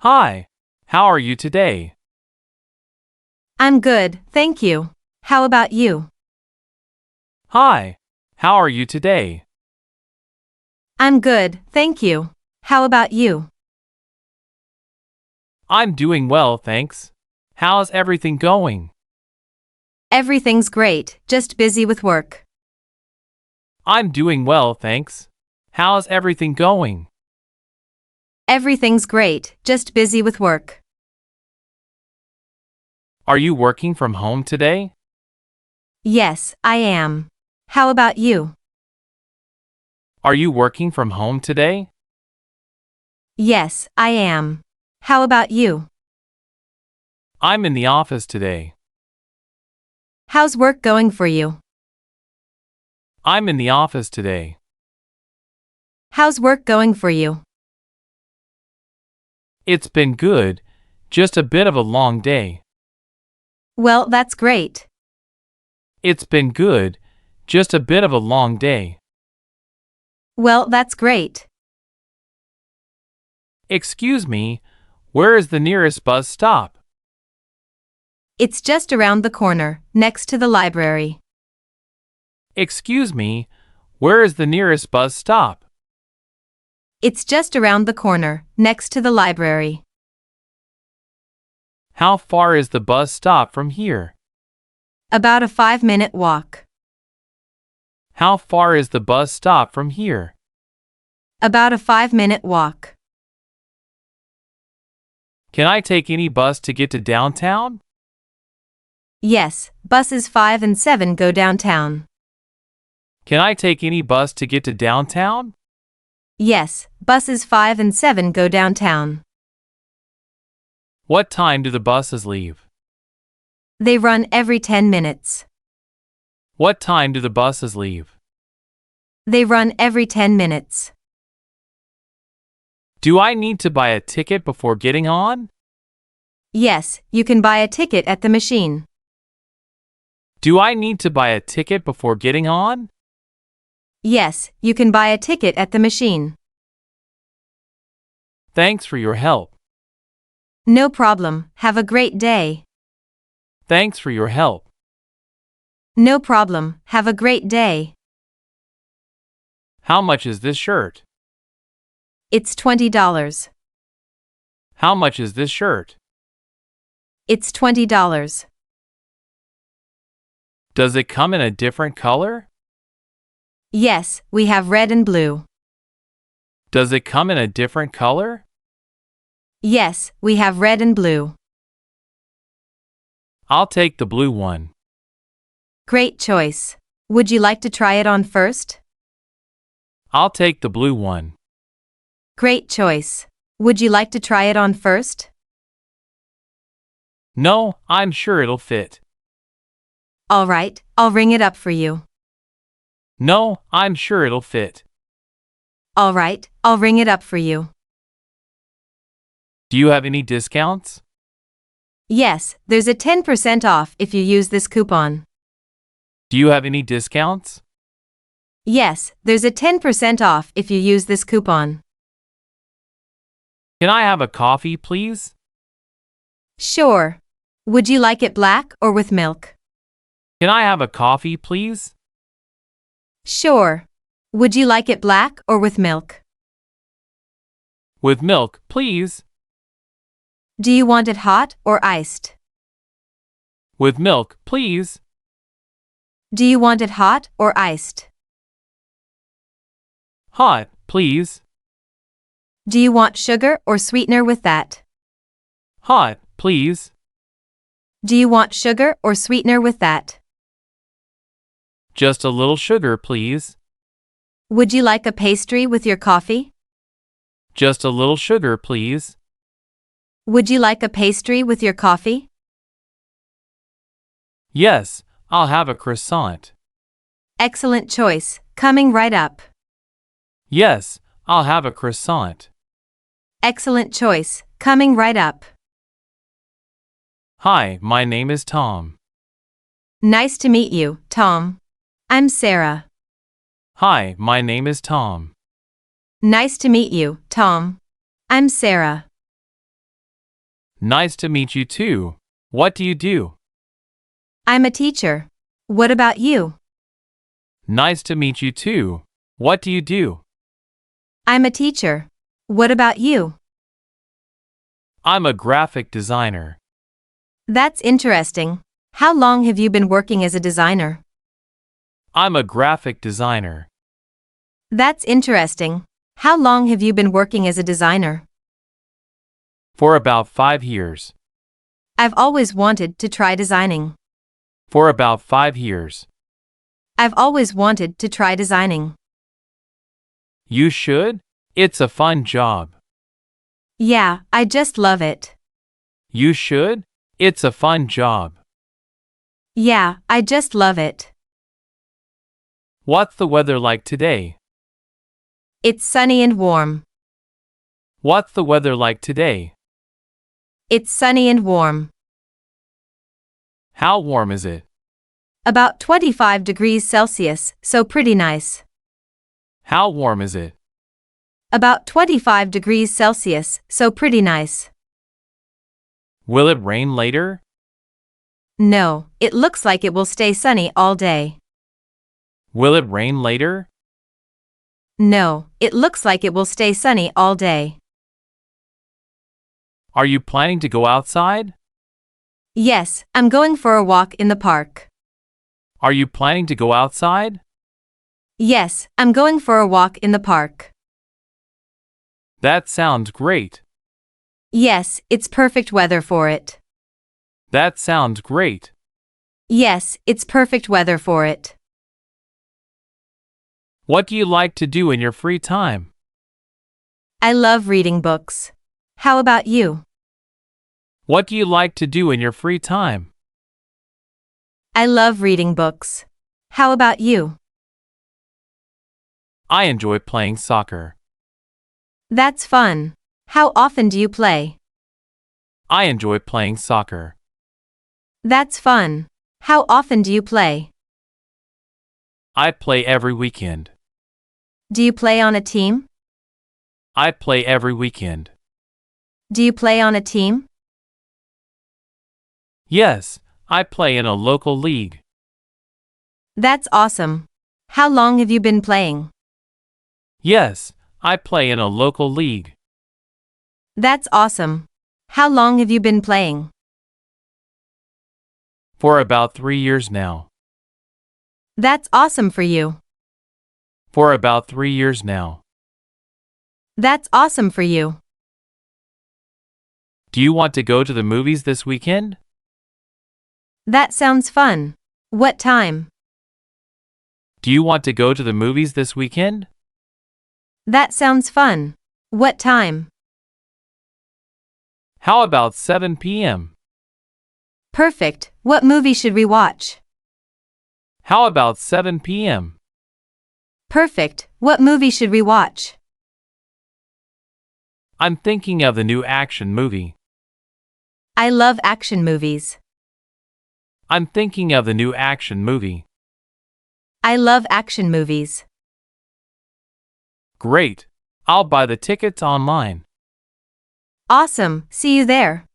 Hi, how are you today? I'm good, thank you. How about you? Hi, how are you today? I'm good, thank you. How about you? I'm doing well, thanks. How's everything going? Everything's great, just busy with work. I'm doing well, thanks. How's everything going? Everything's great, just busy with work. Are you working from home today? Yes, I am. How about you? Are you working from home today? Yes, I am. How about you? I'm in the office today. How's work going for you? I'm in the office today. How's work going for you? It's been good, just a bit of a long day. Well, that's great. It's been good, just a bit of a long day. Well, that's great. Excuse me, where is the nearest bus stop? It's just around the corner, next to the library. Excuse me, where is the nearest bus stop? It's just around the corner, next to the library. How far is the bus stop from here? About a 5-minute walk. How far is the bus stop from here? About a 5-minute walk. Can I take any bus to get to downtown? Yes, buses 5 and 7 go downtown. Can I take any bus to get to downtown? Yes, buses 5 and 7 go downtown. What time do the buses leave? They run every 10 minutes. What time do the buses leave? They run every 10 minutes. Do I need to buy a ticket before getting on? Yes, you can buy a ticket at the machine. Do I need to buy a ticket before getting on? Yes, you can buy a ticket at the machine. Thanks for your help. No problem, have a great day. Thanks for your help. No problem, have a great day. How much is this shirt? It's $20. How much is this shirt? It's $20. Does it come in a different color? Yes, we have red and blue. Does it come in a different color? Yes, we have red and blue. I'll take the blue one. Great choice. Would you like to try it on first? I'll take the blue one. Great choice. Would you like to try it on first? No, I'm sure it'll fit. All right, I'll ring it up for you. No, I'm sure it'll fit. All right, I'll ring it up for you. Do you have any discounts? Yes, there's a 10% off if you use this coupon. Do you have any discounts? Yes, there's a 10% off if you use this coupon. Can I have a coffee, please? Sure. Would you like it black or with milk? Can I have a coffee, please? Sure. Would you like it black or with milk? With milk, please. Do you want it hot or iced? With milk, please. Do you want it hot or iced? Hot, please. Do you want sugar or sweetener with that? Hot, please. Do you want sugar or sweetener with that? Just a little sugar, please. Would you like a pastry with your coffee? Just a little sugar, please. Would you like a pastry with your coffee? Yes, I'll have a croissant. Excellent choice, coming right up. Yes, I'll have a croissant. Excellent choice, coming right up. Hi, my name is Tom. Nice to meet you, Tom. I'm Sarah. Hi, my name is Tom. Nice to meet you, Tom. I'm Sarah. Nice to meet you too. What do you do? I'm a teacher. What about you? Nice to meet you too. What do you do? I'm a teacher. What about you? I'm a graphic designer. That's interesting. How long have you been working as a designer? I'm a graphic designer. That's interesting. How long have you been working as a designer? For about 5 years. I've always wanted to try designing. For about 5 years. I've always wanted to try designing. You should? It's a fun job. Yeah, I just love it. You should? It's a fun job. Yeah, I just love it. What's the weather like today? It's sunny and warm. What's the weather like today? It's sunny and warm. How warm is it? About 25 degrees Celsius, so pretty nice. How warm is it? About 25 degrees Celsius, so pretty nice. Will it rain later? No, it looks like it will stay sunny all day. Will it rain later? No, it looks like it will stay sunny all day. Are you planning to go outside? Yes, I'm going for a walk in the park. Are you planning to go outside? Yes, I'm going for a walk in the park. That sounds great. Yes, it's perfect weather for it. That sounds great. Yes, it's perfect weather for it. What do you like to do in your free time? I love reading books. How about you? What do you like to do in your free time? I love reading books. How about you? I enjoy playing soccer. That's fun. How often do you play? I enjoy playing soccer. That's fun. How often do you play? I play every weekend. Do you play on a team? I play every weekend. Do you play on a team? Yes, I play in a local league. That's awesome. How long have you been playing? Yes, I play in a local league. That's awesome. How long have you been playing? For about 3 years now. That's awesome for you. For about 3 years now. That's awesome for you. Do you want to go to the movies this weekend? That sounds fun. What time? Do you want to go to the movies this weekend? That sounds fun. What time? How about 7 p.m.? Perfect. What movie should we watch? How about 7 p.m.? Perfect. What movie should we watch? I'm thinking of the new action movie. I love action movies. I'm thinking of the new action movie. I love action movies. Great. I'll buy the tickets online. Awesome. See you there.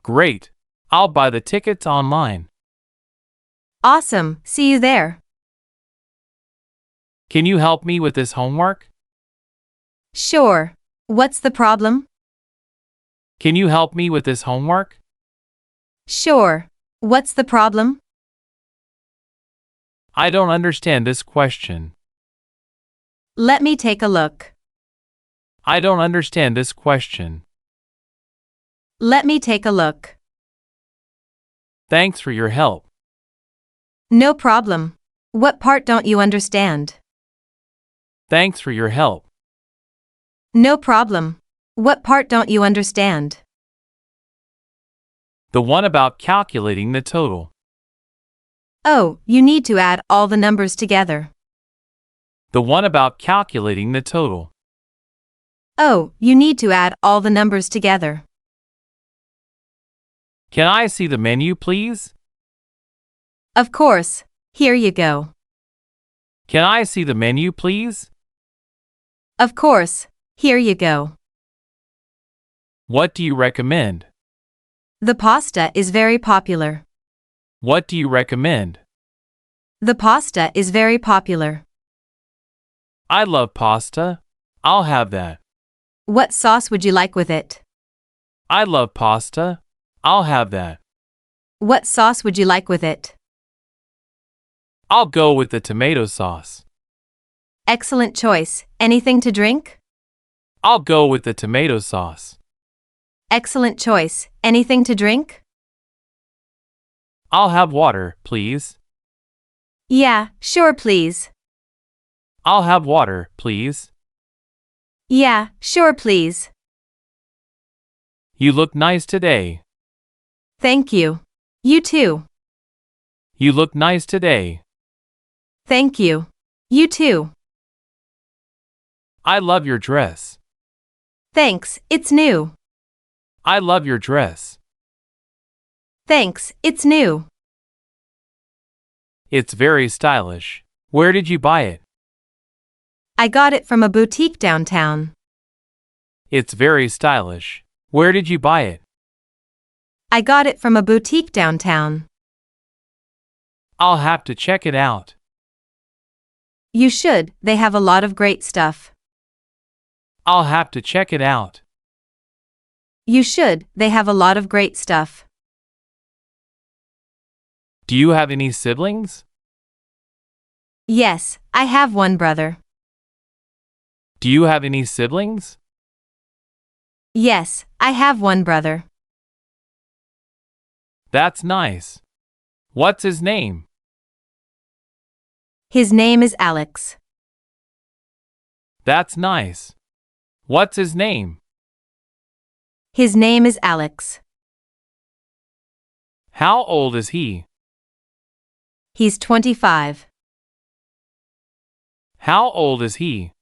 Great. I'll buy the tickets online. Awesome. See you there. Can you help me with this homework? Sure. What's the problem? Can you help me with this homework? Sure. What's the problem? I don't understand this question. Let me take a look. I don't understand this question. Let me take a look. Thanks for your help. No problem. What part don't you understand? Thanks for your help. No problem. What part don't you understand? The one about calculating the total. Oh, you need to add all the numbers together. The one about calculating the total. Oh, you need to add all the numbers together. Can I see the menu, please? Of course. Here you go. Can I see the menu, please? Of course. Here you go. What do you recommend? The pasta is very popular. What do you recommend? The pasta is very popular. I love pasta. I'll have that. What sauce would you like with it? I love pasta. I'll have that. What sauce would you like with it? I'll go with the tomato sauce. Excellent choice. Anything to drink? I'll go with the tomato sauce. Excellent choice. Anything to drink? I'll have water, please. Yeah, sure please. I'll have water, please. Yeah, sure please. You look nice today. Thank you. You too. You look nice today. Thank you. You too. I love your dress. Thanks, it's new. I love your dress. Thanks, it's new. It's very stylish. Where did you buy it? I got it from a boutique downtown. It's very stylish. Where did you buy it? I got it from a boutique downtown. I'll have to check it out. You should, they have a lot of great stuff. I'll have to check it out. You should, they have a lot of great stuff. Do you have any siblings? Yes, I have one brother. Do you have any siblings? Yes, I have one brother. That's nice. What's his name? His name is Alex. That's nice. What's his name? His name is Alex. How old is he? He's 25. How old is he?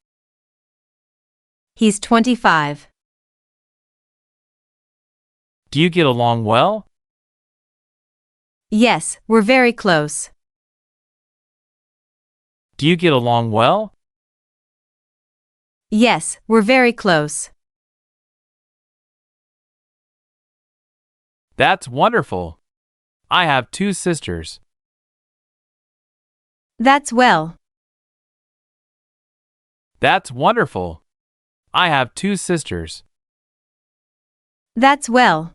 He's 25. Do you get along well? Yes, we're very close. Do you get along well? Yes, we're very close. That's wonderful. I have 2 sisters. That's well. That's wonderful. I have 2 sisters. That's well.